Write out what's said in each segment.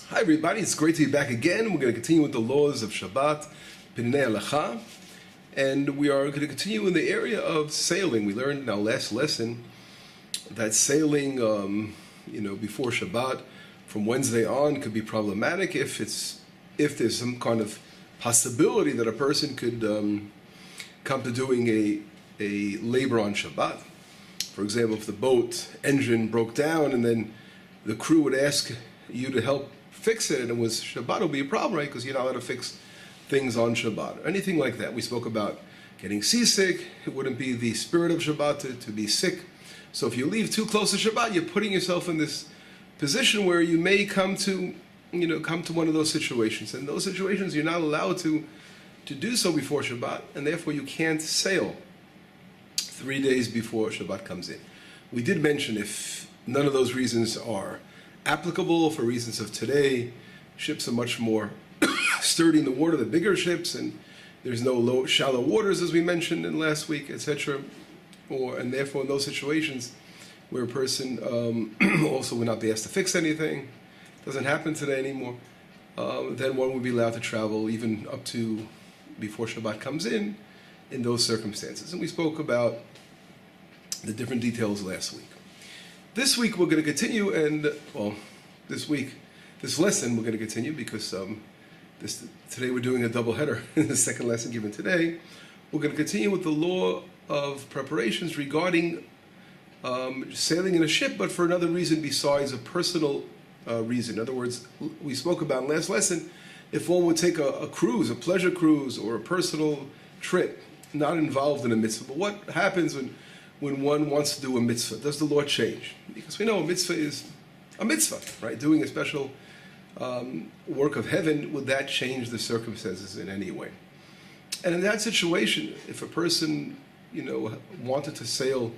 Hi everybody, it's great to be back again. We're going to continue with the laws of Shabbat, Pinei Halacha, and we are going to continue in the area of sailing. We learned in our last lesson that sailing, before Shabbat from Wednesday on could be problematic if there's some kind of possibility that a person could come to doing a labor on Shabbat. For example, if the boat engine broke down and then the crew would ask you to help fix it, and it was Shabbat, it would be a problem, right? Because you're not allowed to fix things on Shabbat, or anything like that. We spoke about getting seasick. It wouldn't be the spirit of Shabbat to be sick. So if you leave too close to Shabbat, you're putting yourself in this position where you may come to one of those situations. And those situations, you're not allowed to do so before Shabbat, and therefore you can't sail 3 days before Shabbat comes in. We did mention if none of those reasons are applicable for reasons of today, ships are much more sturdy in the water, the bigger ships, and there's no shallow waters as we mentioned in last week, etc. And therefore in those situations where a person also would not be asked to fix anything, doesn't happen today anymore, then one would be allowed to travel even up to before Shabbat comes in those circumstances. And we spoke about the different details last week. This week we're going to continue, and this lesson we're going to continue because today we're doing a double header in the second lesson given today. We're going to continue with the law of preparations regarding sailing in a ship, but for another reason besides a personal reason. In other words, we spoke about in last lesson, if one would take a cruise, a pleasure cruise, or a personal trip, not involved in a mitzvah. But what happens when one wants to do a mitzvah? Does the law change? Because we know a mitzvah is a mitzvah, right? Doing a special work of heaven, would that change the circumstances in any way? And in that situation, if a person, wanted to sail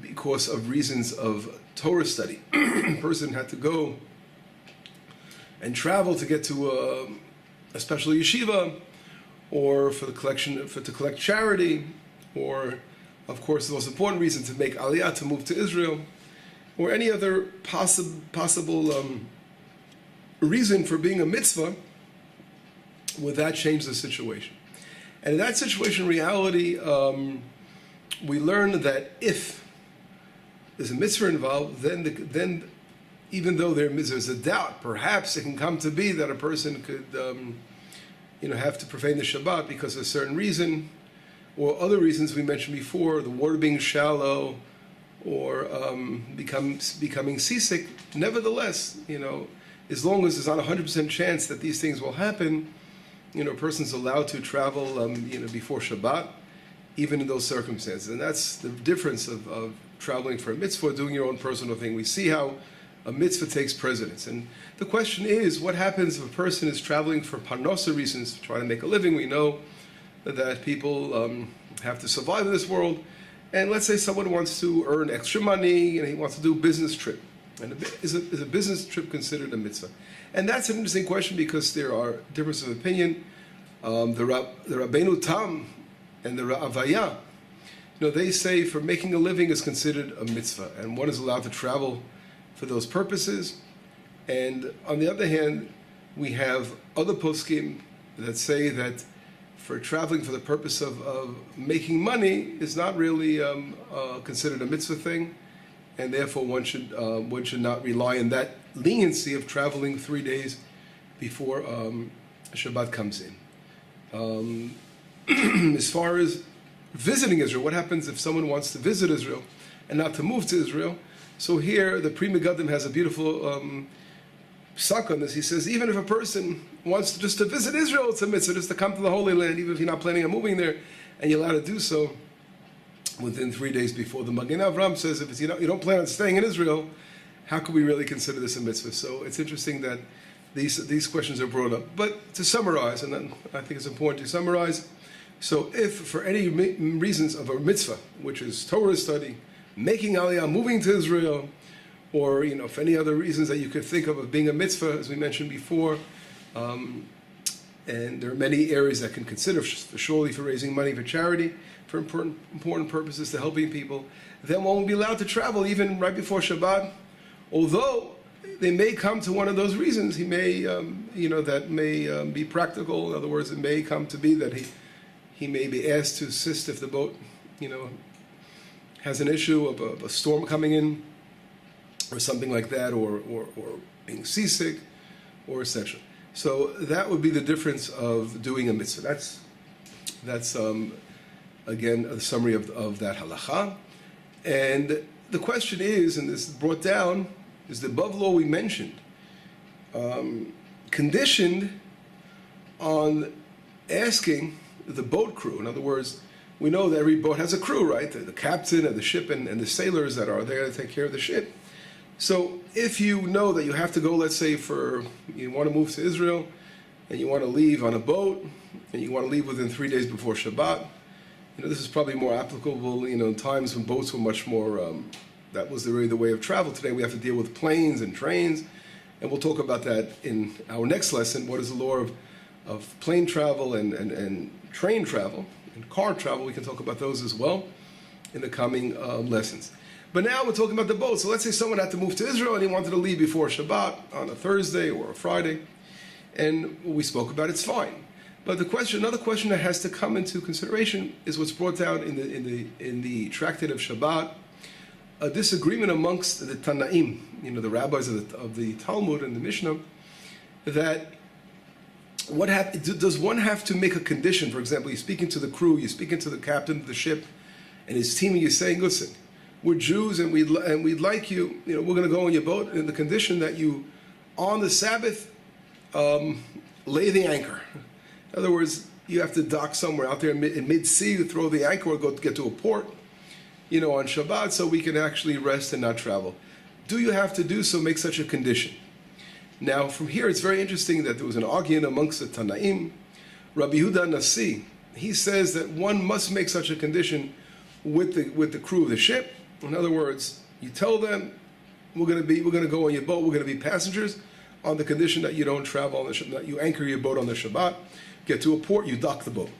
because of reasons of Torah study, a person had to go and travel to get to a special yeshiva, or to collect charity, or, of course, the most important reason, to make aliyah, to move to Israel, or any other possible reason for being a mitzvah, would that change the situation? And in that situation, in reality, we learn that if there's a mitzvah involved, then even though there's a doubt, perhaps it can come to be that a person could have to profane the Shabbat because of a certain reason, or other reasons we mentioned before, the water being shallow, or becoming seasick. Nevertheless, as long as there's not 100% chance that these things will happen, a person's allowed to travel, before Shabbat, even in those circumstances. And that's the difference of traveling for a mitzvah, doing your own personal thing. We see how a mitzvah takes precedence. And the question is, what happens if a person is traveling for parnasa reasons, to try to make a living? We know that people have to survive in this world. And let's say someone wants to earn extra money and he wants to do a business trip. And is a business trip considered a mitzvah? And that's an interesting question because there are differences of opinion. The Rabbeinu Tam and the Ra'avaya, they say for making a living is considered a mitzvah, and one is allowed to travel for those purposes. And on the other hand, we have other poskim that say that for traveling for the purpose of making money is not really considered a mitzvah thing, and therefore one should not rely on that leniency of traveling 3 days before Shabbat comes in. As far as visiting Israel, what happens if someone wants to visit Israel and not to move to Israel? So here, the Pri Megadim has a beautiful psak on this. He says, even if a person wants just to visit Israel, it's a mitzvah, just to come to the Holy Land, even if you're not planning on moving there, and you're allowed to do so within 3 days before. The Magen Avram says, if you don't plan on staying in Israel, how can we really consider this a mitzvah? So it's interesting that these questions are brought up. But to summarize, and then I think it's important to summarize, so if for any reasons of a mitzvah, which is Torah study, making aliyah, moving to Israel, or for any other reasons that you could think of being a mitzvah, as we mentioned before, and there are many areas that can consider, surely for raising money for charity, for important purposes, to helping people, then one will be allowed to travel even right before Shabbat, although they may come to one of those reasons. He may, that may be practical. In other words, it may come to be that he may be asked to assist if the boat, has an issue of a storm coming in, or something like that, or being seasick, or etc. So that would be the difference of doing a mitzvah. That's again a summary of that halacha. And the question is, and this is brought down, is the above law we mentioned conditioned on asking the boat crew. In other words, we know that every boat has a crew, right? The captain and the ship and the sailors that are there to take care of the ship. So if you know that you have to go, let's say you want to move to Israel, and you want to leave on a boat, and you want to leave within 3 days before Shabbat, this is probably more applicable, in times when boats were much more, that was really the way of travel. Today we have to deal with planes and trains, and we'll talk about that in our next lesson. What is the law of plane travel and train travel and car travel? We can talk about those as well in the coming lessons. But now we're talking about the boat. So let's say someone had to move to Israel and he wanted to leave before Shabbat on a Thursday or a Friday, and we spoke about it's fine. But another question that has to come into consideration is what's brought down in the tractate of Shabbat, a disagreement amongst the Tanaim, the rabbis of the Talmud and the Mishnah, that does one have to make a condition? For example, you're speaking to the crew, you're speaking to the captain of the ship and his team, and you're saying, listen, we're Jews and we'd like you, we're going to go on your boat in the condition that you, on the Sabbath, lay the anchor. In other words, you have to dock somewhere out there in mid-sea, you throw the anchor or go to get to a port, on Shabbat, so we can actually rest and not travel. Do you have to do so, make such a condition? Now, from here, it's very interesting that there was an argument amongst the Tanaim. Rabbi Yehuda Nasi, he says that one must make such a condition with the crew of the ship. In other words, you tell them, we're going to go on your boat, we're going to be passengers, on the condition that you don't travel on the Shabbat, that you anchor your boat on the Shabbat, get to a port, you dock the boat.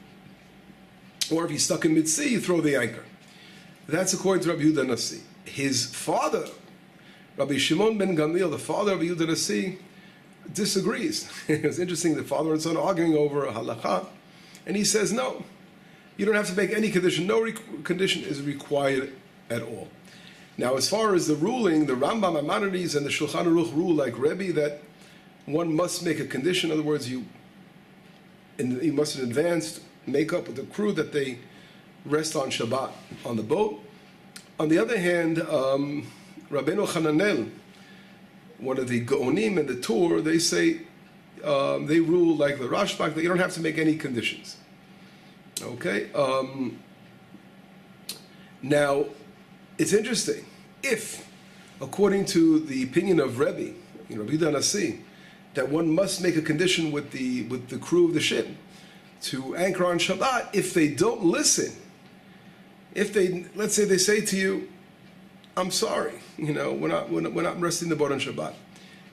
Or if you're stuck in mid-sea, you throw the anchor. That's according to Rabbi Yehuda Nasi. His father, Rabbi Shimon ben Gamliel, the father of Yehuda Nasi, disagrees. It's interesting, the father and son are arguing over a halakha, and he says, no, you don't have to make any condition. No condition is required at all. Now, as far as the ruling, the Rambam, Maimonides, and the Shulchan Aruch rule like Rebbe that one must make a condition. In other words, you must in advance make up with the crew that they rest on Shabbat on the boat. On the other hand, Rabbeinu Hananel, one of the Gaonim in the Torah, they say, they rule like the Rashbach, that you don't have to make any conditions. Okay? Now, it's interesting. If, according to the opinion of Rebbe, Rabbi Yehuda Nasi, that one must make a condition with the crew of the ship to anchor on Shabbat, if they don't listen, let's say they say to you, I'm sorry, we're not resting the boat on Shabbat.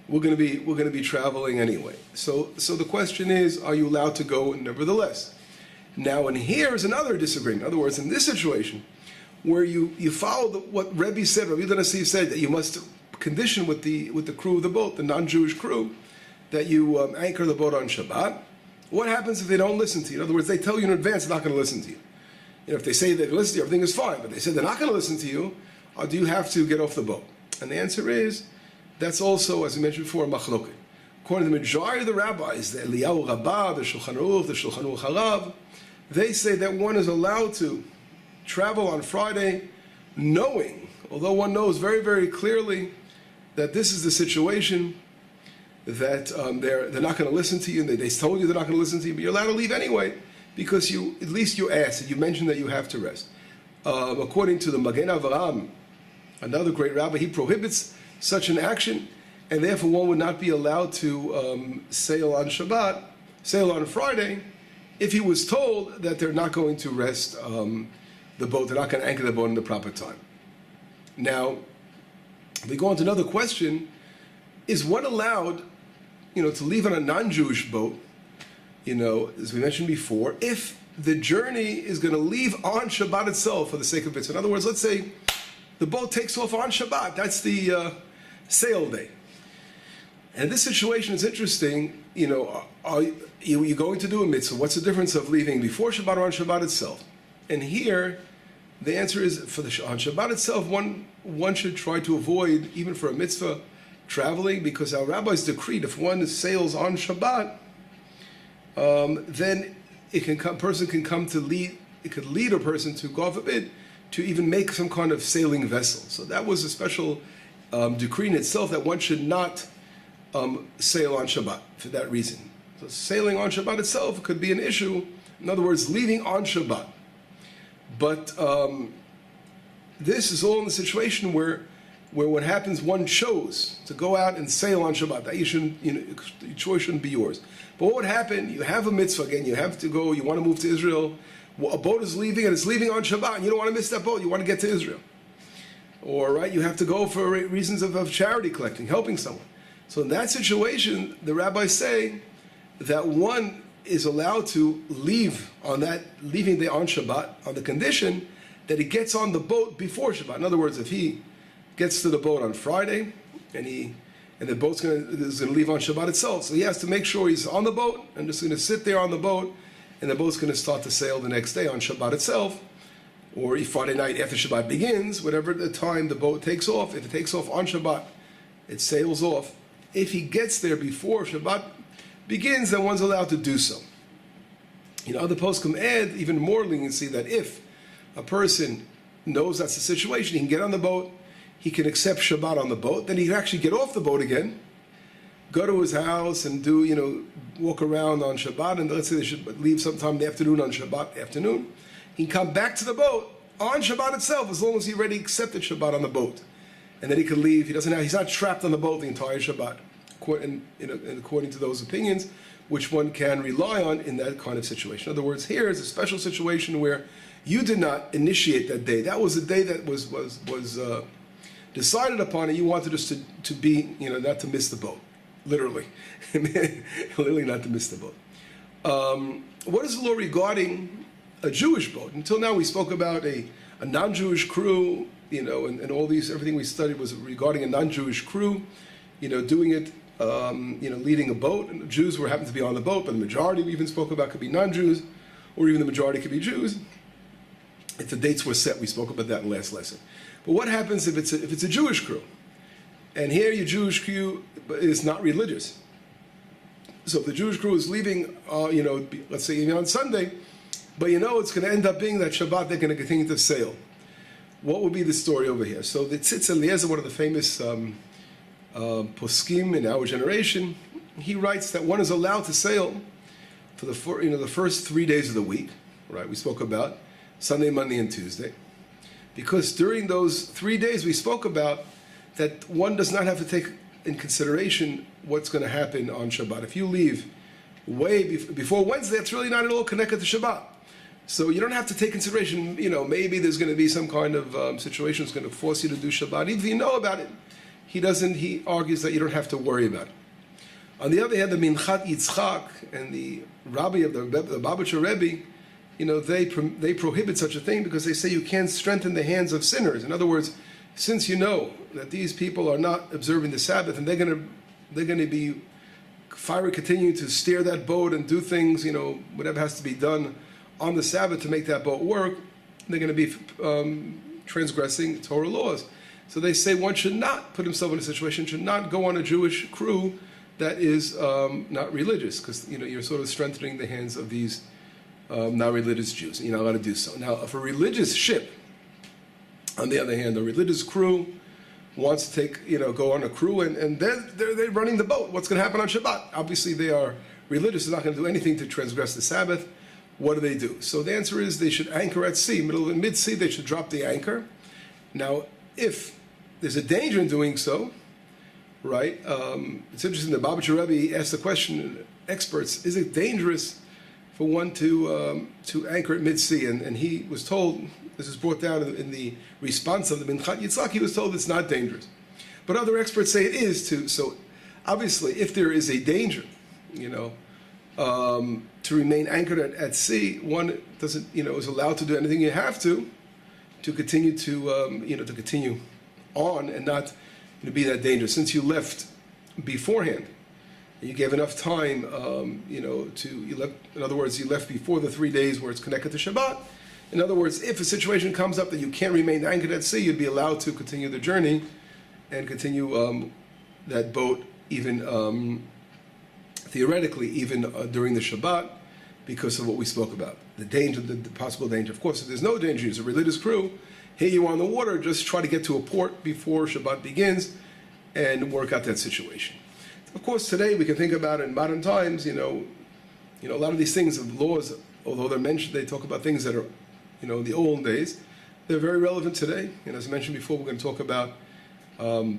We're going to be traveling anyway. So the question is, are you allowed to go nevertheless? Now, and here is another disagreement. In other words, in this situation, where you follow what Rebbe said, Rabbi Yehuda Nasi said, that you must condition with the crew of the boat, the non-Jewish crew, that you anchor the boat on Shabbat. What happens if they don't listen to you? In other words, they tell you in advance they're not going to listen to you. If they say they're going to listen to you, everything is fine. But they say they're not going to listen to you, or do you have to get off the boat? And the answer is, that's also, as we mentioned before, machloket. According to the majority of the rabbis, the Eliyahu Rabbah, the Shulchan Aruch, the Shulchan Aruch Harav, they say that one is allowed to travel on Friday knowing, although one knows very, very clearly that this is the situation, that they're not going to listen to you, and they told you they're not going to listen to you, but you're allowed to leave anyway, because at least you asked, and you mentioned that you have to rest. According to the Magen Avraham, another great rabbi, he prohibits such an action, and therefore one would not be allowed to sail on Shabbat, sail on Friday, if he was told that they're not going to rest the boat, they're not going to anchor the boat in the proper time. Now, we go on to another question, is one allowed, to leave on a non-Jewish boat, as we mentioned before, if the journey is going to leave on Shabbat itself for the sake of it. So in other words, let's say the boat takes off on Shabbat, that's the sail day. And this situation is interesting. Are you going to do a mitzvah? What's the difference of leaving before Shabbat or on Shabbat itself? And here, the answer is on Shabbat itself, one should try to avoid, even for a mitzvah, traveling, because our rabbis decreed if one sails on Shabbat, then person can come to lead. It could lead a person to, God forbid, to even make some kind of sailing vessel. So that was a special decree in itself that one should not sail on Shabbat for that reason. So sailing on Shabbat itself could be an issue. In other words, leaving on Shabbat. But this is all in the situation where what happens, one chose to go out and sail on Shabbat. That the choice shouldn't be yours. But what would happen? You have a mitzvah again. You have to go. You want to move to Israel. A boat is leaving and it's leaving on Shabbat. And you don't want to miss that boat. You want to get to Israel. Or right, you have to go for reasons of charity collecting, helping someone. So in that situation, the rabbis say that one is allowed to leave on that leaving day on Shabbat on the condition that he gets on the boat before Shabbat. In other words, if he gets to the boat on Friday and the boat's is going to leave on Shabbat itself, so he has to make sure he's on the boat and just going to sit there on the boat, and the boat's going to start to sail the next day on Shabbat itself, or Friday night after Shabbat begins, whatever the time the boat takes off. If it takes off on Shabbat, it sails off. If he gets there before Shabbat begins, then one's allowed to do so. Other poskim add even more leniency that if a person knows that's the situation, he can get on the boat, he can accept Shabbat on the boat, then he can actually get off the boat again, go to his house and do, walk around on Shabbat, and let's say they should leave sometime in the afternoon on Shabbat afternoon. He can come back to the boat on Shabbat itself as long as he already accepted Shabbat on the boat. And then he can leave. He's not trapped on the boat the entire Shabbat, according to those opinions, which one can rely on in that kind of situation. In other words, here is a special situation where you did not initiate that day. That was a day that was decided upon, and you wanted us to be, not to miss the boat, literally, literally not to miss the boat. What is the law regarding a Jewish boat? Until now, we spoke about a non-Jewish crew, and all these, everything we studied was regarding a non-Jewish crew, doing it, leading a boat. And the Jews happened to be on the boat, but the majority we even spoke about could be non-Jews, or even the majority could be Jews. If the dates were set, we spoke about that in the last lesson. But what happens if it's a Jewish crew? And here your Jewish crew is not religious. So if the Jewish crew is leaving, let's say even on Sunday, but it's going to end up being that Shabbat they're going to continue to sail. What would be the story over here? So the Tzitz Eliezer, one of the famous poskim in our generation, he writes that one is allowed to sail for the first 3 days of the week. Right? We spoke about Sunday, Monday, and Tuesday, because during those 3 days we spoke about that one does not have to take in consideration what's going to happen on Shabbat. If you leave way before Wednesday, it's really not at all connected to Shabbat. So you don't have to take consideration, maybe there's going to be some kind of situation that's going to force you to do Shabbat. Even if you know about it, he argues that you don't have to worry about it. On the other hand, the Minchat Yitzchak and the Rabbi of the Babachur Rebbe, they prohibit such a thing because they say you can't strengthen the hands of sinners. In other words, since you know that these people are not observing the Sabbath and they're going to be continuing to steer that boat and do things, whatever has to be done on the Sabbath to make that boat work, they're going to be transgressing Torah laws. So they say one should not put himself in a situation, should not go on a Jewish crew that is not religious, because you're sort of strengthening the hands of these not religious Jews. You're not allowed to do so. Now, if a religious ship, on the other hand, a religious crew wants to go on a crew and they're running the boat, what's going to happen on Shabbat? Obviously, they are religious. They're not going to do anything to transgress the Sabbath. What do? So the answer is they should anchor at sea. Mid-sea, they should drop the anchor. Now, if there's a danger in doing so, right? It's interesting. The Babachur Rebbe asked the question, experts, is it dangerous for one to anchor at mid-sea? And he was told, this is brought down in the response of the Minchat Yitzchak, he was told it's not dangerous. But other experts say it is too. So obviously, if there is a danger, to remain anchored at sea, one doesn't, is allowed to do anything you have to continue to continue on and not be that dangerous. Since you left beforehand. You gave enough time, in other words, you left before the 3 days where it's connected to Shabbat. In other words, if a situation comes up that you can't remain anchored at sea, you'd be allowed to continue the journey and continue that boat even theoretically, even during the Shabbat, because of what we spoke about. The danger, the possible danger. Of course, if there's no danger, it's a religious crew, here you are on the water, just try to get to a port before Shabbat begins and work out that situation. Of course, today we can think about it in modern times, a lot of these things of laws, although they're mentioned, they talk about things that are, the old days, they're very relevant today. And as I mentioned before, we're going to talk about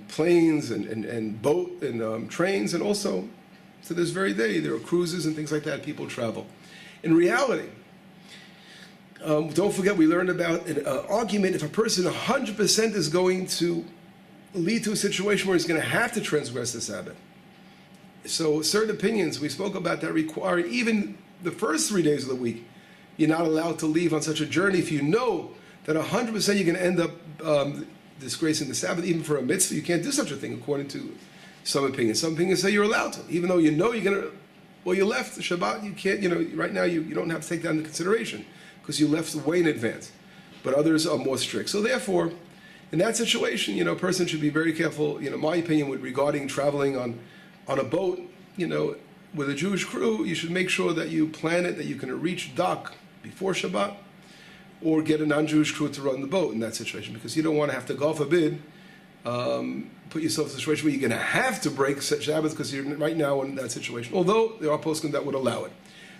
planes and boat and trains, and also to this very day, there are cruises and things like that, people travel. In reality, don't forget we learned about an argument if a person 100% is going to lead to a situation where he's going to have to transgress the Sabbath. So certain opinions we spoke about that require even the first 3 days of the week, you're not allowed to leave on such a journey if you know that 100% you're going to end up disgracing the Sabbath, even for a mitzvah. You can't do such a thing according to some opinions. Some opinions say you're allowed to, even though you know you're going to, well, you left the Shabbat, you can't, right now you don't have to take that into consideration because you left way in advance. But others are more strict. So therefore, in that situation, a person should be very careful. My opinion regarding traveling on a boat, with a Jewish crew, you should make sure that you plan it, that you can reach dock before Shabbat, or get a non-Jewish crew to run the boat in that situation, because you don't want to have to, God forbid, put yourself in a situation where you're going to have to break Shabbat because you're right now in that situation, although there are poskim that would allow it.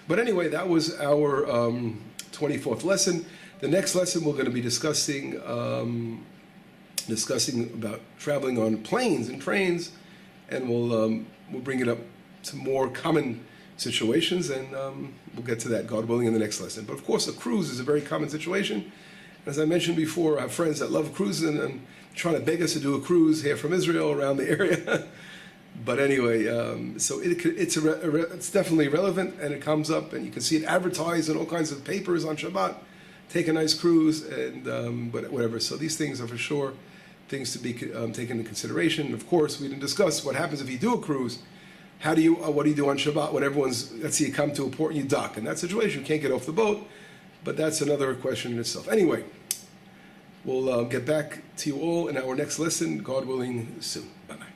But anyway, that was our 24th lesson. The next lesson we're going to be discussing about traveling on planes and trains, and we'll bring it up to more common situations, and we'll get to that, God willing, in the next lesson. But of course, a cruise is a very common situation. As I mentioned before, I have friends that love cruising and trying to beg us to do a cruise here from Israel around the area. But anyway, so it's definitely relevant, and it comes up, and you can see it advertised in all kinds of papers on Shabbat. Take a nice cruise, and whatever. So these things are for sure things to be taken into consideration. Of course, we didn't discuss what happens if you do a cruise. What do you do on Shabbat when let's say you come to a port and you dock? In that situation, you can't get off the boat, but that's another question in itself. Anyway, we'll get back to you all in our next lesson, God willing, soon. Bye-bye.